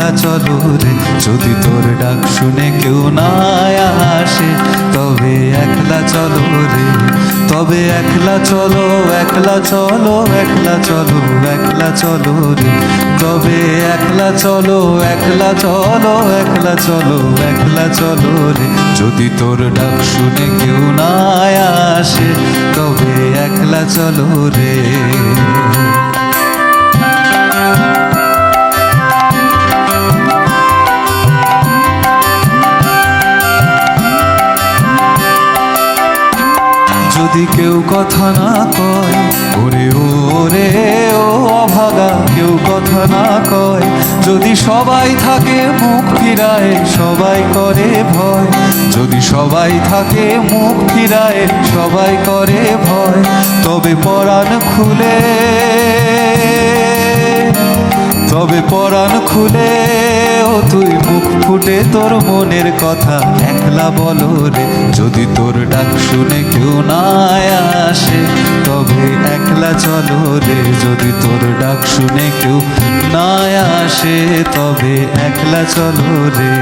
একলা চলো রে, যদি তোর ডাক শুনে কেউ না আসে, তবে একলা চলো রে, তবে একলা চলো, একলা চলো, একলা চলো, একলা চলো রে, তবে একলা চলো, একলা চলো, একলা চলো, একলা চলো রে, যদি তোর ডাক শুনে কেউ না আসে, তবে একলা চলো রে। যদি কেউ কথা না কয়, ওরে ওরে ও অভাগা, কেউ কথা না কয়, যদি সবাই থাকে মুখ ফিরায়, সবাই করে ভয়, যদি সবাই থাকে মুখ ফিরায়, সবাই করে ভয়, তবে পরাণ খুলে, তবে পরাণ খুলে ও তুই মুখ ফুটে তোর মনের কথা একলা বলো রে, যদি তোর ডাক শুনে কেউ না আসে, তবে একলা চলো রে, যদি তোর ডাক শুনে কেউ না আসে, তবে একলা চলো রে।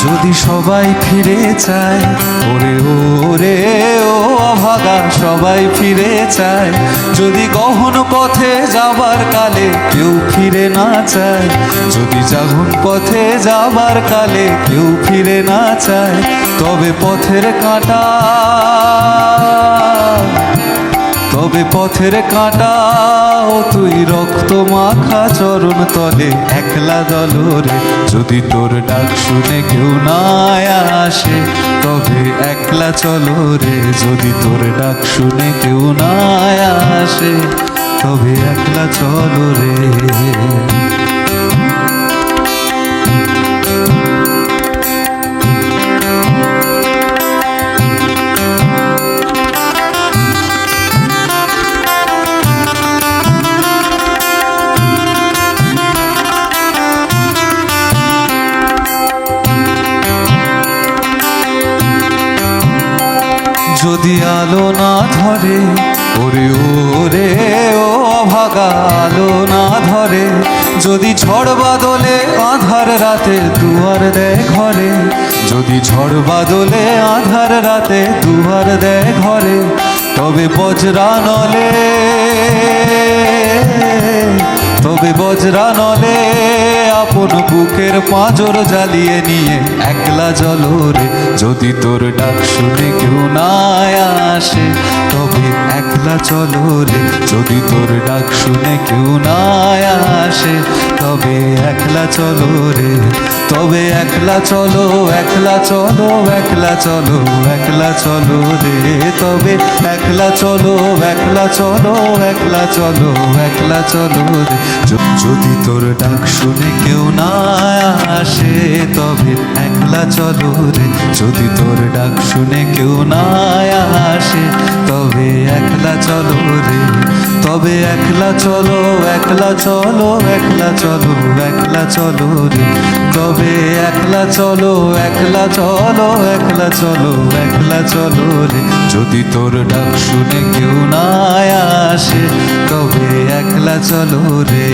যদি সবাই ফিরে চায়, ওরে ওরে ও অভাগা, সবাই ফিরে চায়, যদি গহন পথে যাবার কালে কেউ ফিরে না চায়, যদি গহন পথে যাবার কালে কেউ ফিরে না চায়, তবে পথের কাঁটা, তবে পথের কাঁটা ও তুই রক্ত মাখা চরণ তলে একলা দলো রে, যদি তোর ডাক শুনে কেউ না আসে, তবে একলা চলো রে, যদি তোর ডাক শুনে কেউ না আসে, তবে একলা চলো রে। যদি আলো না ধরে, ওরে ওরে ও অভাগা, আলো না ধরে, যদি ঝড় বাদলে আধার রাতে দুয়ার দেয় ঘরে, যদি ঝড় বাদলে আধার রাতে দুয়ার দেয় ঘরে, তবে বজ্রা নলে, তবে বজ্রা নলে আপন বুকের পাঁজর জ্বালিয়ে নিয়ে একলা চলো রে, যদি তোর ডাক শুনে কেউ না আসে, তবে একলা চলো রে, যদি তোর ডাক শুনে কেউ না আসে, তবে একলা চলো রে, তবে একলা চলো, একলা চলো, একলা চলো, একলা চলো রে, তবে একলা চলো, একলা চলো, একলা চলো, একলা চলো রে, যদি তোর ডাক শুনে কেউ না আসে, তবে একলা চলো রে, যদি তোর ডাক শুনে কেউ না আসে, তবে একলা চলো রে, তবে একলা চলো, একলা চলো, একলা চলো, একলা চলো রে, তবে একলা চলো, একলা চলো, একলা চলো, একলা চলো রে, যদি তোর ডাক শুনে কেউ না আসে, তবে একলা চলো রে।